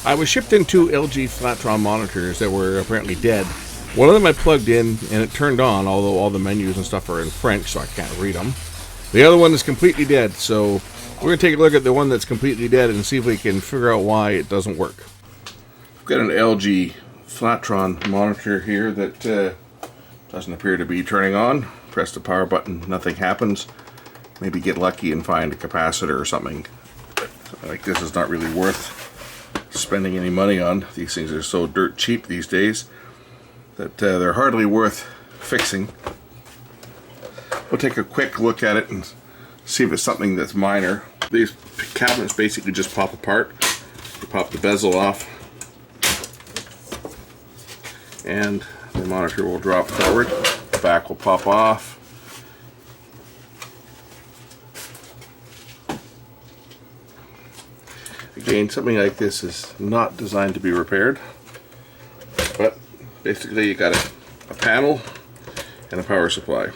I was shipped in two LG Flatron monitors that were apparently dead. One of them I plugged in and it turned on, although all the menus and stuff are in French, so I can't read them. The other one is completely dead, so we're going to take a look at the one that's completely dead and see if we can figure out why it doesn't work. I've got an LG Flatron monitor here that doesn't appear to be turning on. Press the power button, nothing happens. Maybe get lucky and find a capacitor or something. Like this is not really worth spending any money on. These things are so dirt cheap these days that they're hardly worth fixing. We'll take a quick look at it and see if it's something that's minor. These cabinets basically just pop apart. You pop the bezel off and the monitor will drop forward. The back will pop off. Again, something like this is not designed to be repaired, but basically you got a panel and a power supply.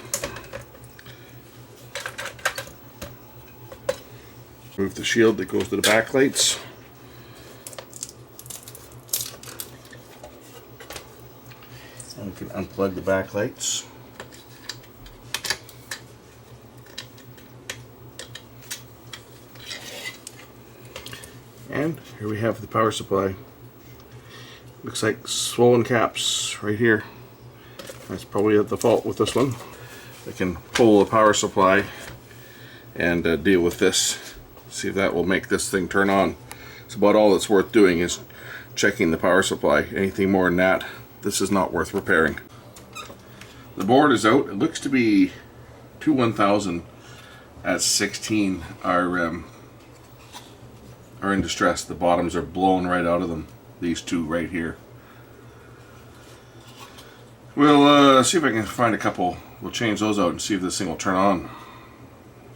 Remove the shield that goes to the backlights. And we can unplug the backlights. And here we have the power supply. Looks like swollen caps right here. That's probably at the fault with this one. I can pull the power supply and deal with this. See if that will make this thing turn on. It's about all that's worth doing is checking the power supply. Anything more than that, this is not worth repairing. The board is out. It looks to be two 1000 at 16 are in distress. The bottoms are blown right out of them. These two right here. We'll see if I can find a couple. We'll change those out and see if this thing will turn on.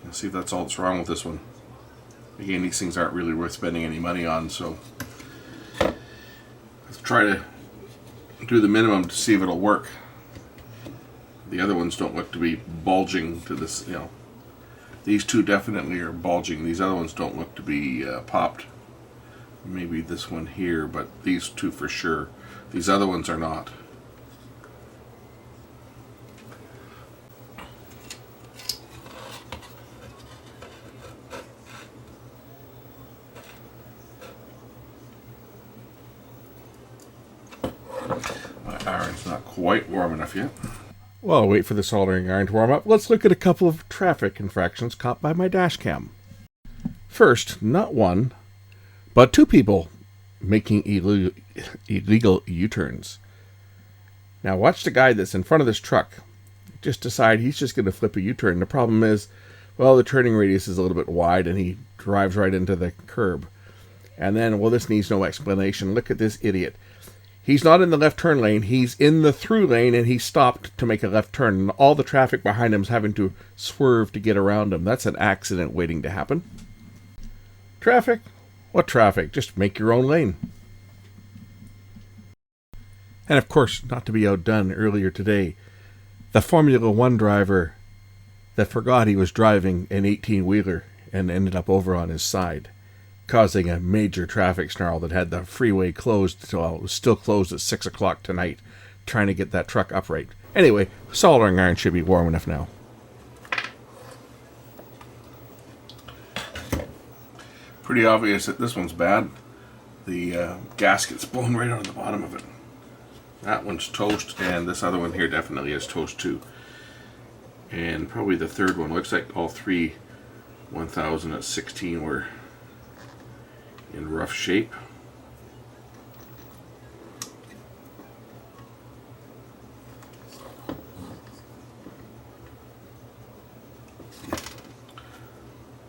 And see if that's all that's wrong with this one. Again, these things aren't really worth spending any money on, so let's try to do the minimum to see if it'll work. The other ones don't look to be bulging to this, you know. These two definitely are bulging. These other ones don't look to be popped. Maybe this one here, but these two for sure. These other ones are not. My iron's not quite warm enough yet. While I wait for the soldering iron to warm up, let's look at a couple of traffic infractions caught by my dash cam. First, not one, but two people making illegal U-turns. Now watch the guy that's in front of this truck just decide he's just going to flip a U-turn. The problem is, well, the turning radius is a little bit wide and he drives right into the curb. And then, well, this needs no explanation. Look at this idiot. He's not in the left turn lane, he's in the through lane and he stopped to make a left turn. And all the traffic behind him is having to swerve to get around him. That's an accident waiting to happen. Traffic? What traffic? Just make your own lane. And of course, not to be outdone, earlier today, the Formula One driver that forgot he was driving an 18-wheeler and ended up over on his side, causing a major traffic snarl that had the freeway closed till it was still closed at 6 o'clock tonight, trying to get that truck upright. Anyway, soldering iron should be warm enough now. Pretty obvious that this one's bad. The gasket's blown right out of the bottom of it. That one's toast, and this other one here definitely is toast too. And probably the third one. Looks like all three 1000 at 16 were in rough shape.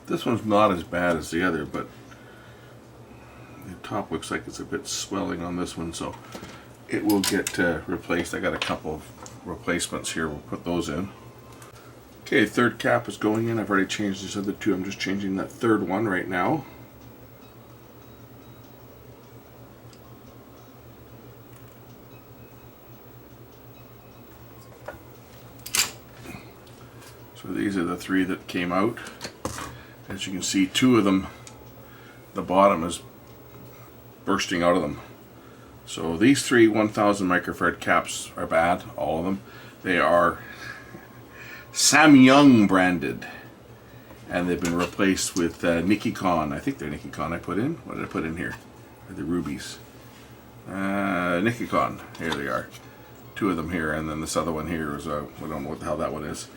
This one's not as bad as the other, but the top looks like it's a bit swelling on this one, so it will get replaced. I got a couple of replacements here. We'll put those in. Okay, third cap is going in. I've already changed these other two. I'm just changing that third one right now. So these are the three that came out. As you can see, two of them, the bottom is bursting out of them. So these three 1000 microfarad caps are bad, all of them. They are Samyang branded, and they've been replaced with Nikon. I think they're Nikon I put in. What did I put in here? The rubies. Nikon. Here they are. Two of them here, and then this other one here is a, I don't know what the hell that one is.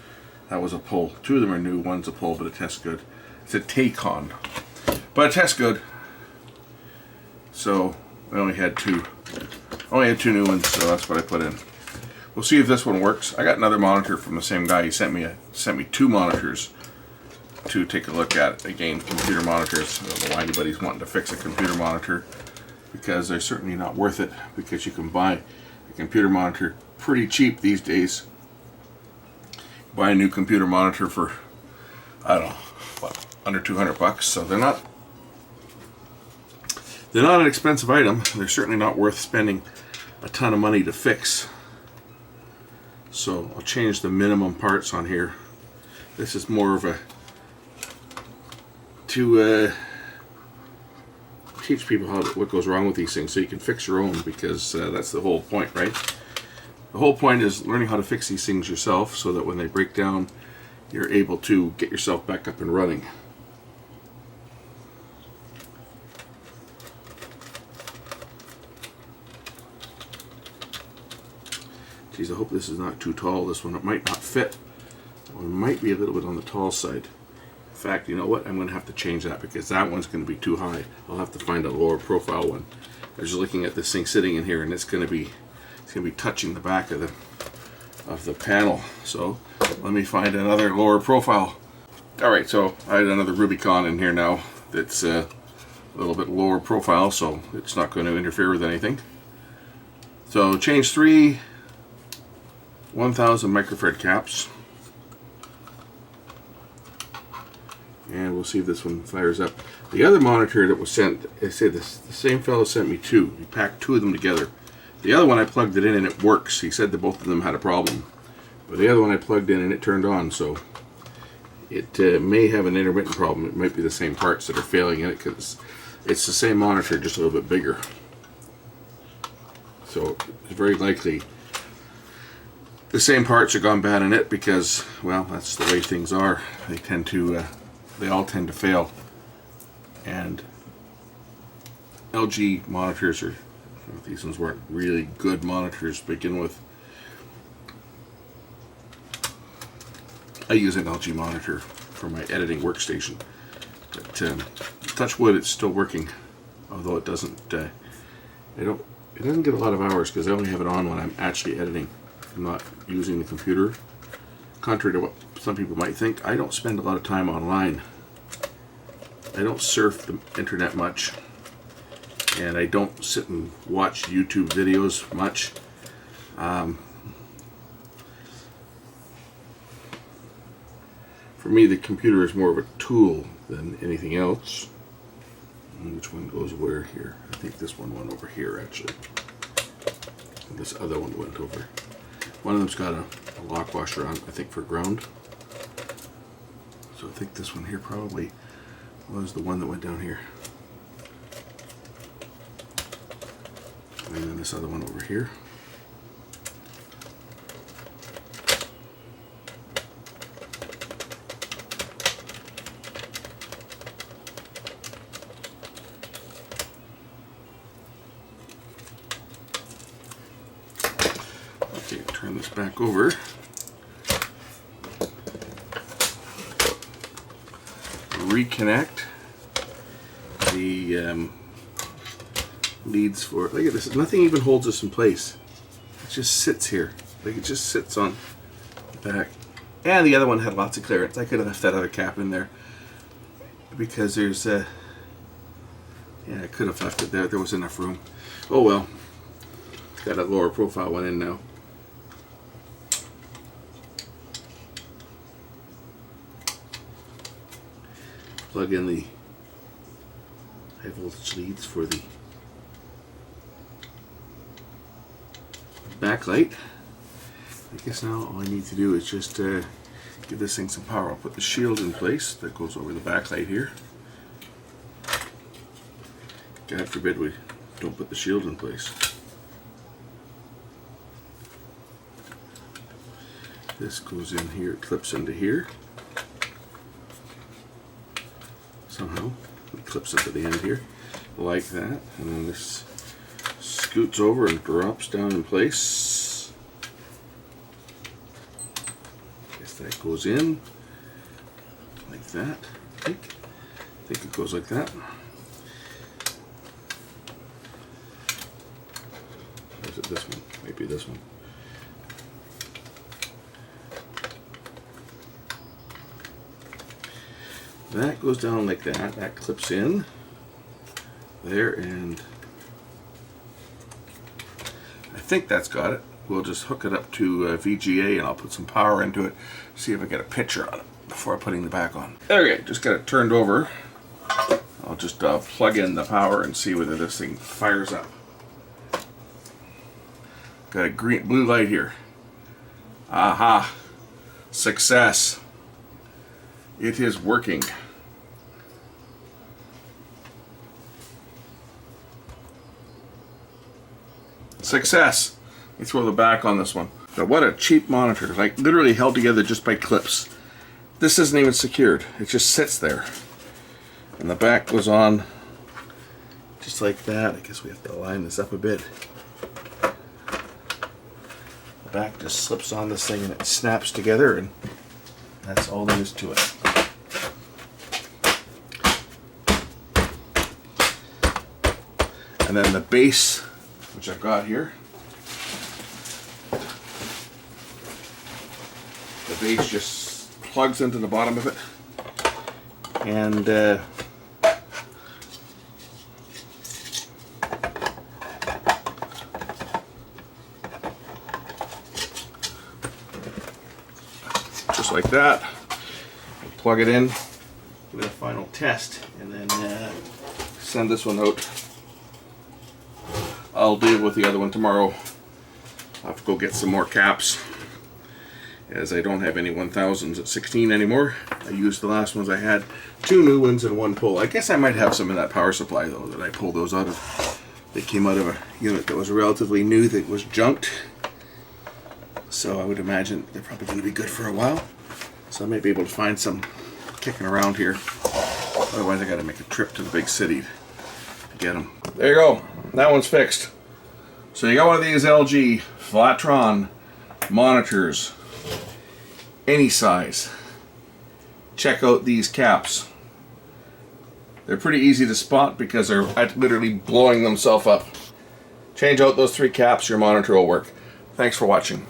That was a pull. Two of them are new. One's a pull, but it tests good. It's a Tacon, but it tests good. So I only had two new ones, so that's what I put in. We'll see if this one works. I got another monitor from the same guy. He sent me two monitors to take a look at. Again, computer monitors. I don't know why anybody's wanting to fix a computer monitor, because they're certainly not worth it, because you can buy a computer monitor pretty cheap these days. Buy a new computer monitor for, I don't know, what, under 200 bucks. So they're not an expensive item. They're certainly not worth spending a ton of money to fix. So I'll change the minimum parts on here. This is more of a to teach people what goes wrong with these things, so you can fix your own, because that's the whole point, right? The whole point is learning how to fix these things yourself, so that when they break down, you're able to get yourself back up and running. Geez, I hope this is not too tall. This one, it might not fit. That one might be a little bit on the tall side. In fact, you know what? I'm going to have to change that, because that one's going to be too high. I'll have to find a lower profile one. I was just looking at this thing sitting in here, and it's going to be touching the back of the panel. So let me find another lower profile. All right, so I had another Rubicon in here now that's a little bit lower profile, so it's not going to interfere with anything. So change three 1000 microfarad caps, and we'll see if this one fires up. The other monitor that was sent, I said the same fellow sent me two. He packed two of them together. The other one I plugged it in and it works. He said that both of them had a problem, but the other one I plugged in and it turned on. So it may have an intermittent problem. It might be the same parts that are failing in it, because it's the same monitor, just a little bit bigger. So it's very likely the same parts are gone bad in it, because, well, that's the way things are. They all tend to fail. And LG monitors are, these ones weren't really good monitors to begin with. I use an LG monitor for my editing workstation, but touch wood, it's still working, although it doesn't. It doesn't get a lot of hours, because I only have it on when I'm actually editing. I'm not using the computer. Contrary to what some people might think, I don't spend a lot of time online. I don't surf the internet much, and I don't sit and watch YouTube videos much. For me, the computer is more of a tool than anything else. Which one goes where here? I think this one went over here, actually. And this other one went over. One of them's got a lock washer on, I think, for ground. So I think this one here probably was the one that went down here. And then this other one over here. Okay, turn this back over. Reconnect the leads for, look at this, nothing even holds this in place. It just sits here. Like, it just sits on the back. And the other one had lots of clearance. I could have left that other cap in there, because there's yeah, I could have left it there. There was enough room. Oh well. Got a lower profile one in now. Plug in the high voltage leads for the backlight. I guess now all I need to do is just give this thing some power. I'll put the shield in place that goes over the backlight here. God forbid we Don't put the shield in place. This goes in here, it clips into here. Somehow it clips into the end here, like that, and then this scoots over and drops down in place. Guess that goes in like that. I think it goes like that. Or is it this one? Maybe this one. That goes down like that. That clips in there, and I think that's got it. We'll just hook it up to VGA, and I'll put some power into it. See if I get a picture on it before putting the back on. Okay, just got it turned over. I'll just plug in the power and see whether this thing fires up. Got a blue light here. Aha! Success! It is working. Success! Let me throw the back on this one. But what a cheap monitor. Like literally held together just by clips. This isn't even secured. It just sits there. And the back goes on just like that. I guess we have to line this up a bit. The back just slips on this thing and it snaps together, and that's all there is to it. And then the base, which I've got here, the base just plugs into the bottom of it, and just like that. Plug it in, give it a final test, and then send this one out. I'll deal with the other one tomorrow. I'll have to go get some more caps, as I don't have any 1000s at 16 anymore. I used the last ones I had, 2 new ones and 1 pull. I guess I might have some in that power supply though that I pulled those out of. They came out of a unit that was relatively new that was junked. So I would imagine they're probably going to be good for a while. So I might be able to find some kicking around here. Otherwise I got to make a trip to the big city to get them. There you go. That one's fixed. So you got one of these LG Flatron monitors, any size. Check out these caps. They're pretty easy to spot because they're literally blowing themselves up. Change out those 3 caps, your monitor will work. Thanks for watching.